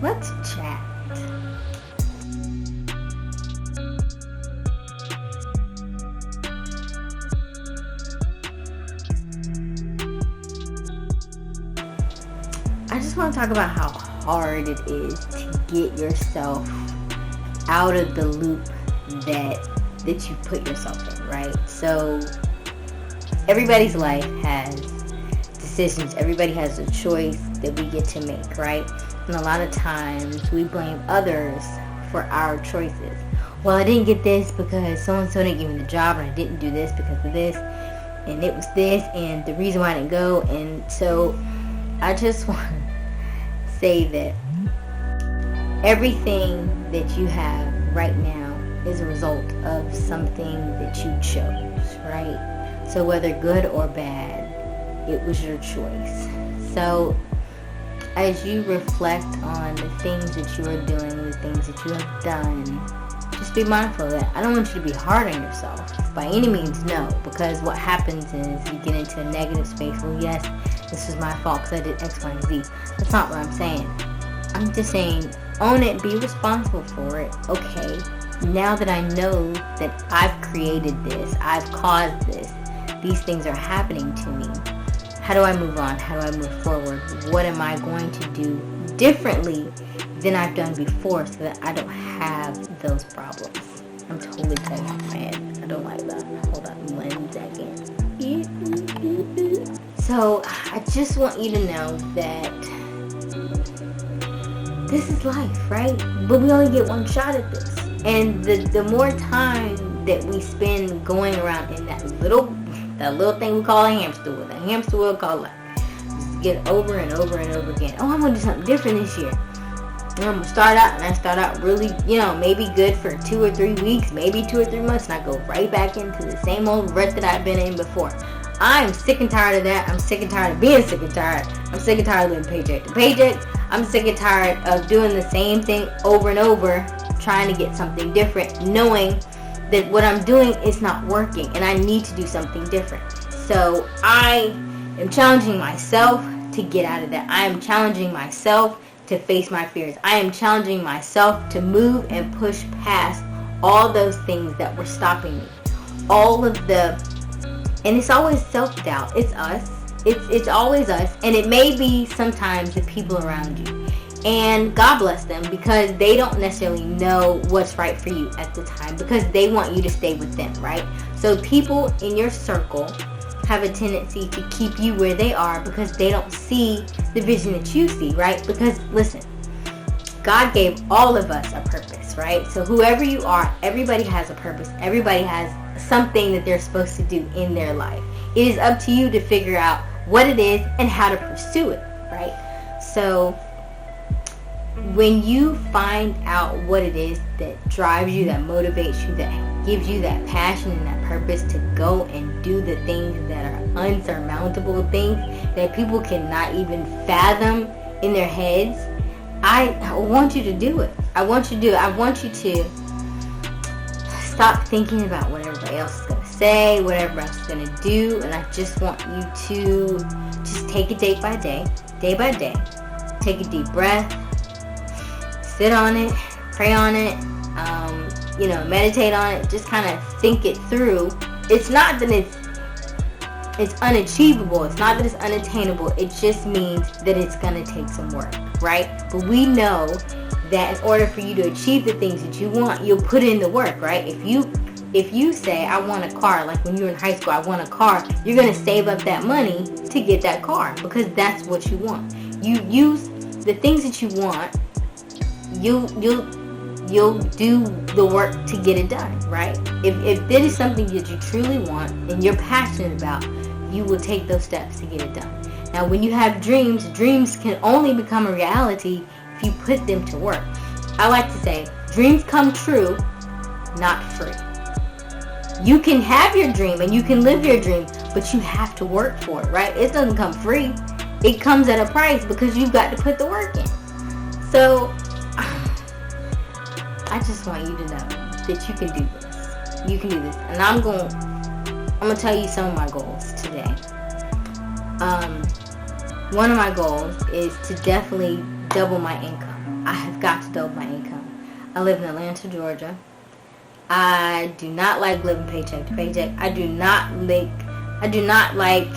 let's chat. I just want to talk about how hard it is to get yourself out of the loop that you put yourself in, right? So everybody's life has decisions. Everybody has a choice that we get to make, right? And a lot of times we blame others for our choices. Well, I didn't get this because so-and-so didn't give me the job, and I didn't do this because of this, and it was this, and the reason why I didn't go. And so I just want to say that everything that you have right now is a result of something that you chose, right? So whether good or bad, it was your choice. So as you reflect on the things that you are doing, the things that you have done, just be mindful of that. I don't want you to be hard on yourself. By any means, no. Because what happens is you get into a negative space. Well, yes, this was my fault because I did X, Y, and Z. That's not what I'm saying. I'm just saying, own it, be responsible for it. Okay, now that I know that I've created this, I've caused this, these things are happening to me, how do I move on? How do I move forward? What am I going to do differently than I've done before so that I don't have those problems? I'm totally cutting off my head. I don't like that. Hold on 1 second. So I just want you to know that this is life, right? But we only get one shot at this. And the more time that we spend going around in that little thing we call a hamster wheel, the hamster wheel called life, just get over and over and over again. Oh, I'm going to do something different this year. And I'm going to start out really, maybe good for 2 or 3 weeks, maybe 2 or 3 months, and I go right back into the same old rut that I've been in before. I'm sick and tired of that. I'm sick and tired of being sick and tired. I'm sick and tired of living paycheck to paycheck. I'm sick and tired of doing the same thing over and over, trying to get something different, knowing that what I'm doing is not working and I need to do something different. So I am challenging myself to get out of that. I am challenging myself to face my fears. I am challenging myself to move and push past all those things that were stopping me. And it's always self-doubt. It's us. It's always us. And it may be sometimes the people around you. And God bless them, because they don't necessarily know what's right for you at the time, because they want you to stay with them, right? So people in your circle have a tendency to keep you where they are because they don't see the vision that you see, right? Because listen, God gave all of us a purpose, right? So whoever you are, everybody has a purpose. Everybody has something that they're supposed to do in their life. It is up to you to figure out what it is and how to pursue it, right? So when you find out what it is that drives you, that motivates you, that gives you that passion and that purpose to go and do the things that are unsurmountable things that people cannot even fathom in their heads, I want you to do it. I want you to do it. I want you to stop thinking about what everybody else is going to say, what everybody else is going to do, and I just want you to just take it day by day, take a deep breath, sit on it, pray on it, meditate on it, just kind of think it through. It's not that it's unachievable, it's not that it's unattainable, it just means that it's going to take some work, right? But we know that in order for you to achieve the things that you want, you'll put in the work, right? If you say, I want a car, like when you were in high school, I want a car, you're going to save up that money to get that car because that's what you want. You use the things that you want, you'll do the work to get it done, right? If this is something that you truly want and you're passionate about, you will take those steps to get it done. Now, when you have dreams can only become a reality if you put them to work. I like to say, dreams come true, not free. You can have your dream and you can live your dream, but you have to work for it, right? It doesn't come free. It comes at a price because you've got to put the work in. So, I just want you to know that you can do this. You can do this. And I'm going to tell you some of my goals today. One of my goals is to definitely double my income. I have got to double my income. I live in Atlanta, Georgia. I do not like living paycheck to paycheck. I do not like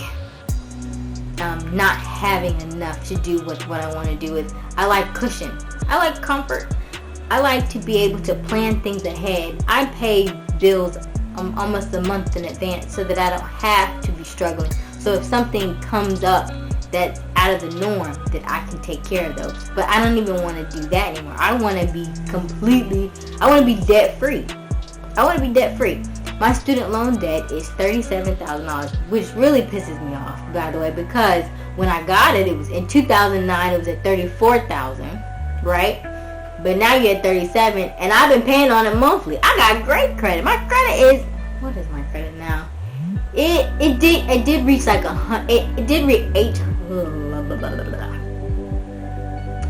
not having enough to do what I want to do with. I like cushion. I like comfort. I like to be able to plan things ahead. I pay bills almost a month in advance so that I don't have to be struggling. So if something comes up that's out of the norm, that I can take care of those. But I don't even want to do that anymore. I want to be debt free. I want to be debt free. My student loan debt is $37,000, which really pisses me off, by the way, because when I got it, it was in 2009, it was at $34,000, right? But now you're at $37,000, and I've been paying on it monthly. I got great credit. My credit is, what is my credit now? It did reach like it did reach 8.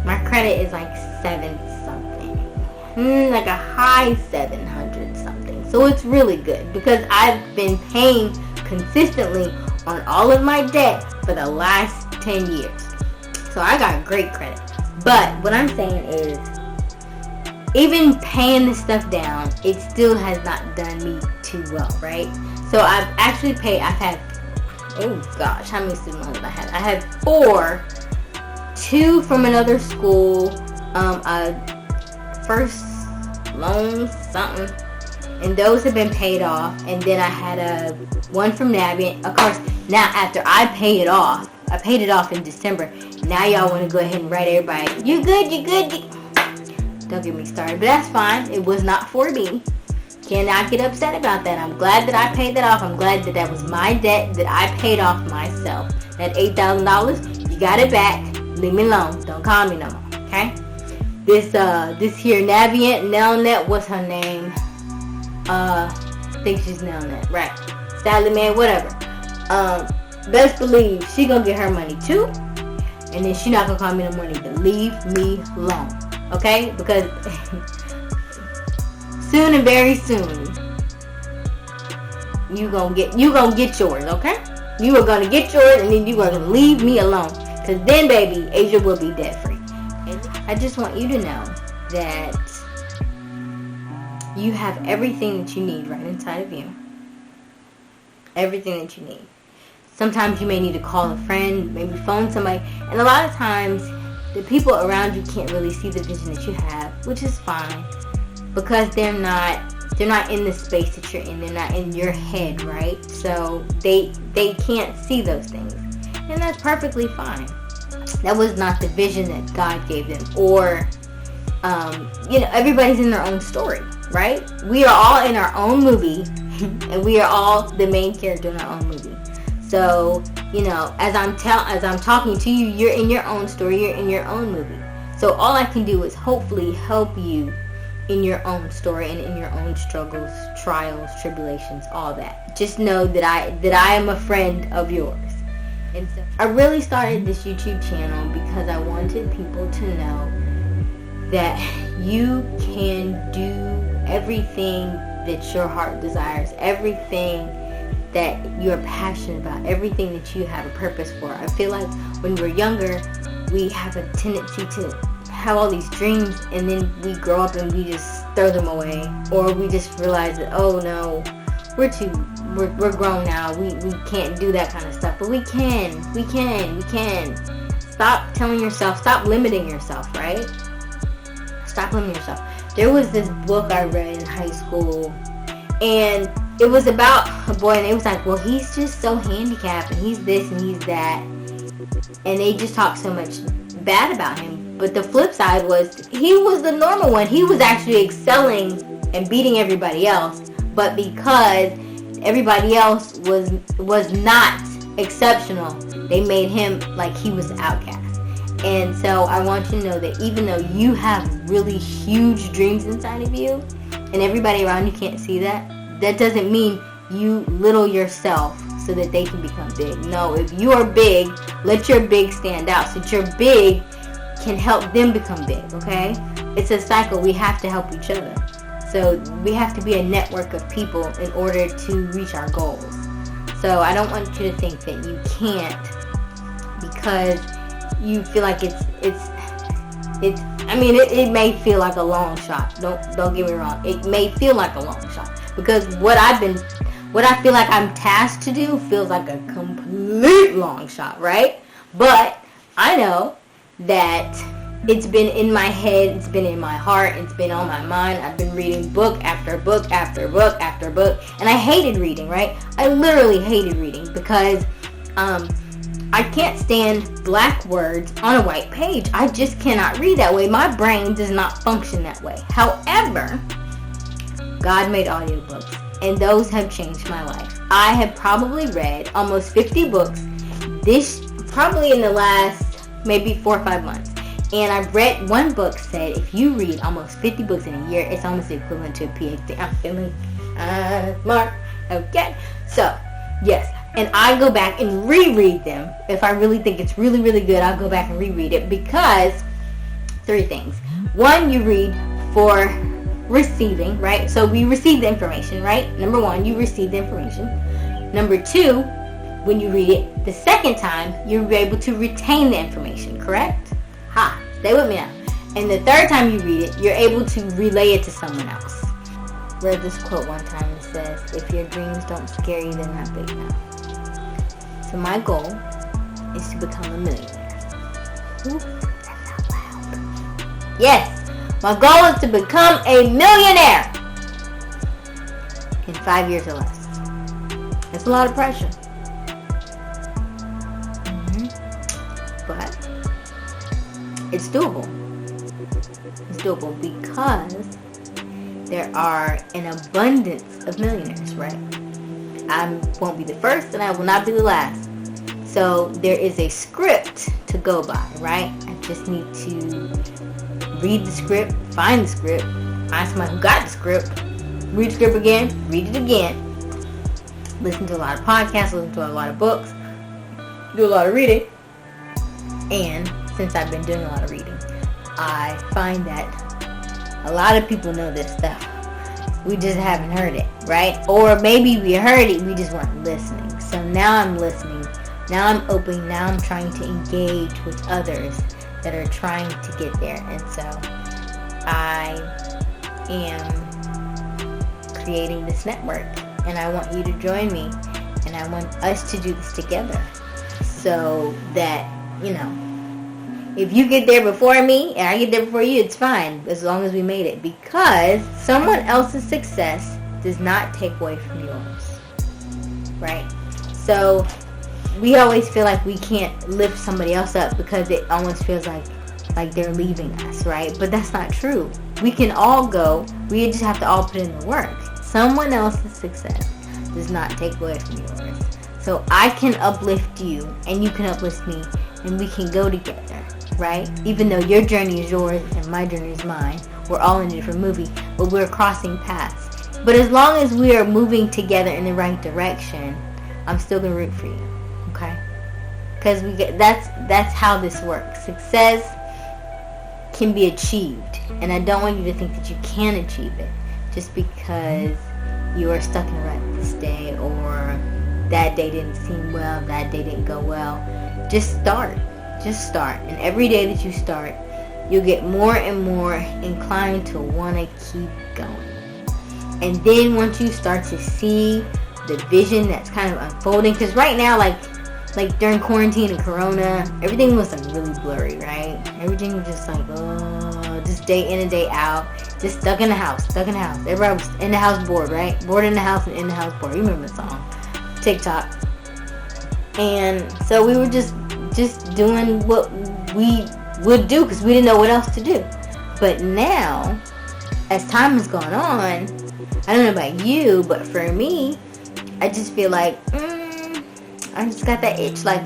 My credit is like 7 something, like a high 700 something. So it's really good because I've been paying consistently on all of my debt for the last 10 years. So I got great credit. But what I'm saying is, even paying this stuff down, it still has not done me too well, right? So I've had, oh gosh, how many student loans did I have? I had 4, 2 from another school, first loan, something, and those have been paid off. And then I had one from Navient. Of course, now after I paid it off in December. Now y'all want to go ahead and write everybody, you good. Don't get me started, but that's fine. It was not for me. Cannot get upset about that. I'm glad that I paid that off. I'm glad that that was my debt that I paid off myself. That $8,000, you got it back. Leave me alone. Don't call me no more. Okay? This here Navient, Nelnet, what's her name? I think she's Nelnet, right? Sally Man, whatever. Best believe she gonna get her money too, and then she not gonna call me no money. But leave me alone. Okay, because soon and very soon you gonna get yours. Okay, you are gonna get yours, and then you are gonna leave me alone. Cause then, baby, Asia will be debt free. And I just want you to know that you have everything that you need right inside of you. Everything that you need. Sometimes you may need to call a friend, maybe phone somebody, and a lot of times the people around you can't really see the vision that you have, which is fine, because they're not in the space that you're in. They're not in your head, right? So they can't see those things, and that's perfectly fine. That was not the vision that God gave them, or everybody's in their own story, right? We are all in our own movie, and we are all the main character in our own movie. So, as I'm talking to you, you're in your own story, you're in your own movie. So all I can do is hopefully help you in your own story and in your own struggles, trials, tribulations, all that. Just know that I am a friend of yours. And so I really started this YouTube channel because I wanted people to know that you can do everything that your heart desires, everything that you're passionate about, everything that you have a purpose for. I feel like when we're younger, we have a tendency to have all these dreams, and then we grow up and we just throw them away, or we just realize that, oh no, we're grown now, we can't do that kind of stuff. But we can. Stop telling yourself, stop limiting yourself, right? Stop limiting yourself. There was this book I read in high school, and it was about a boy, and it was like, well, he's just so handicapped, and he's this and he's that, and they just talked so much bad about him. But the flip side was, he was the normal one. He was actually excelling and beating everybody else, but because everybody else was not exceptional, they made him like he was the outcast. And so I want you to know that even though you have really huge dreams inside of you, and everybody around you can't see that, that doesn't mean you little yourself so that they can become big. No, if you are big, let your big stand out so that your big can help them become big, okay? It's a cycle. We have to help each other. So we have to be a network of people in order to reach our goals. So I don't want you to think that you can't because you feel like it's It may feel like a long shot. Don't get me wrong. It may feel like a long shot because what I feel like I'm tasked to do feels like a complete long shot, right? But I know that it's been in my head, it's been in my heart, it's been on my mind. I've been reading book after book after book after book, and I hated reading, right? I literally hated reading because I can't stand black words on a white page. I just cannot read that way. My brain does not function that way. However, God made audiobooks, and those have changed my life. I have probably read almost 50 books probably in the last maybe 4 or 5 months. And I've read one book said if you read almost 50 books in a year, it's almost equivalent to a PhD. I'm feeling smart. Okay. So, yes. And I go back and reread them. If I really think it's really, really good, I'll go back and reread it because 3 things. 1, you read for receiving, right? So we receive the information, right? Number 1, you receive the information. Number 2, when you read it the second time, you're able to retain the information, correct? Stay with me now. And the third time you read it, you're able to relay it to someone else. Read this quote one time. It says, if your dreams don't scare you, they're not big enough. So my goal is to become a millionaire. Ooh, that's out loud. Yes, my goal is to become a millionaire in 5 years or less. That's a lot of pressure. But it's doable. It's doable because there are an abundance of millionaires, right? I won't be the first and I will not be the last. So there is a script to go by, right? I just need to read the script, find the script, find somebody who got the script, read the script again, read it again, listen to a lot of podcasts, listen to a lot of books, do a lot of reading. And since I've been doing a lot of reading, I find that a lot of people know this stuff. We just haven't heard it, right? Or maybe we heard it, we just weren't listening. So now I'm listening. Now I'm open. Now I'm trying to engage with others that are trying to get there. And so I am creating this network. And I want you to join me. And I want us to do this together. So that, if you get there before me and I get there before you, it's fine as long as we made it. Because someone else's success does not take away from yours. Right? So we always feel like we can't lift somebody else up because it almost feels like they're leaving us, right? But that's not true. We can all go. We just have to all put in the work. Someone else's success does not take away from yours. So I can uplift you and you can uplift me and we can go together, right? Even though your journey is yours and my journey is mine. We're all in a different movie, but we're crossing paths. But as long as we are moving together in the right direction, I'm still going to root for you, okay? Because that's how this works. Success can be achieved. And I don't want you to think that you can achieve it just because you are stuck in a rut this day or that day didn't seem well, that day didn't go well. Just start. And every day that you start, you'll get more and more inclined to want to keep going. And then once you start to see the vision that's kind of unfolding, because right now, like during quarantine and corona, everything was like really blurry, right? Everything was just like, just day in and day out, just stuck in the house. Everybody was in the house bored, right? Bored in the house and in the house bored. You remember the song, TikTok. And so we were just doing what we would do because we didn't know what else to do. But now, as time has gone on, I don't know about you, but for me, I just feel like, I just got that itch, like,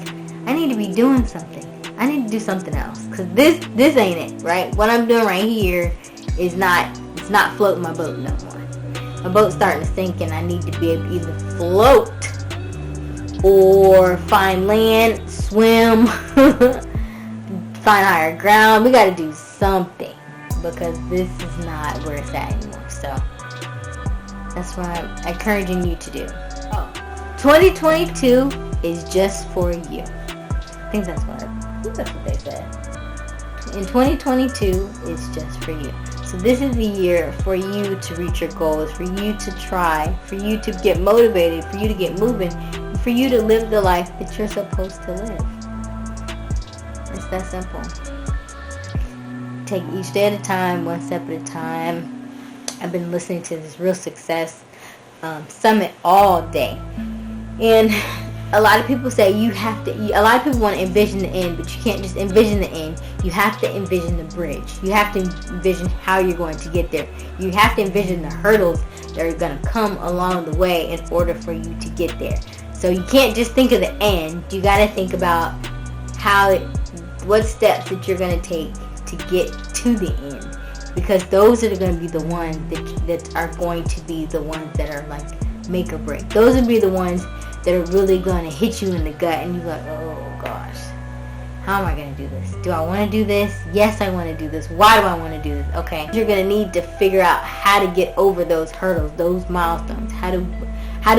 I need to be doing something. I need to do something else. Because this ain't it, right? What I'm doing right here is not floating my boat no more. My boat's starting to sink and I need to be able to either float or find land, swim, find higher ground. We got to do something because this is not where it's at anymore. So that's what I'm encouraging you to do. 2022 is just for you. I think that's what they said. in 2022, it's just for you. So this is the year for you to reach your goals, for you to try, for you to get motivated, for you to get moving, and for you to live the life that you're supposed to live. It's that simple. Take each day at a time, one step at a time. I've been listening to this Real Success Summit all day. And a lot of people say a lot of people want to envision the end, but you can't just envision the end. You have to envision the bridge. You have to envision how you're going to get there. You have to envision the hurdles that are going to come along the way in order for you to get there. So you can't just think of the end. You got to think about what steps that you're going to take to get to the end. Because those are going to be the ones that are going to be the ones that are like make or break. Those will be the ones that are really going to hit you in the gut and you're like, oh gosh, how am I going to do this? Do I want to do this? Yes, I want to do this. Why do I want to do this? Okay, you're going to need to figure out how to get over those hurdles, those milestones. How do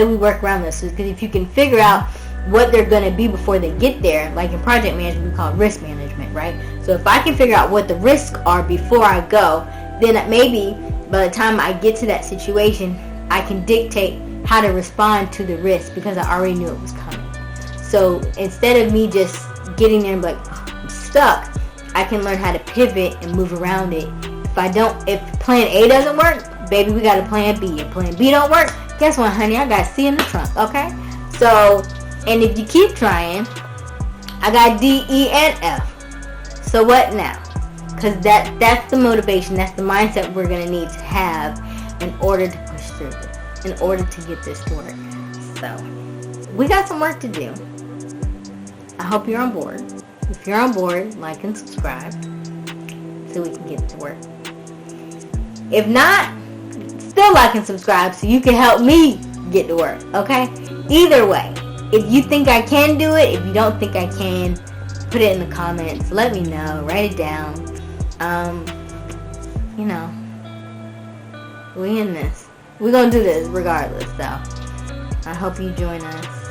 we work around this? Because if you can figure out what they're going to be before they get there, like in project management, we call it risk management, right? So if I can figure out what the risks are before I go, then maybe by the time I get to that situation, I can dictate how to respond to the risk because I already knew it was coming. So instead of me just getting there and be like, oh, I'm stuck, I can learn how to pivot and move around it. If plan A doesn't work, baby, we got a plan B. If plan B don't work, guess what, honey? I got C in the trunk, okay? So, and if you keep trying, I got D, E, and F. So what now? Because that's the motivation, that's the mindset we're going to need to have in order to push through this. In order to get this to work. So, we got some work to do. I hope you're on board. If you're on board, like and subscribe so we can get to work. If not, still like and subscribe so you can help me get to work, okay? Either way, if you think I can do it, if you don't think I can, put it in the comments. Let me know. Write it down. We in this. We're going to do this regardless, though. I hope you join us.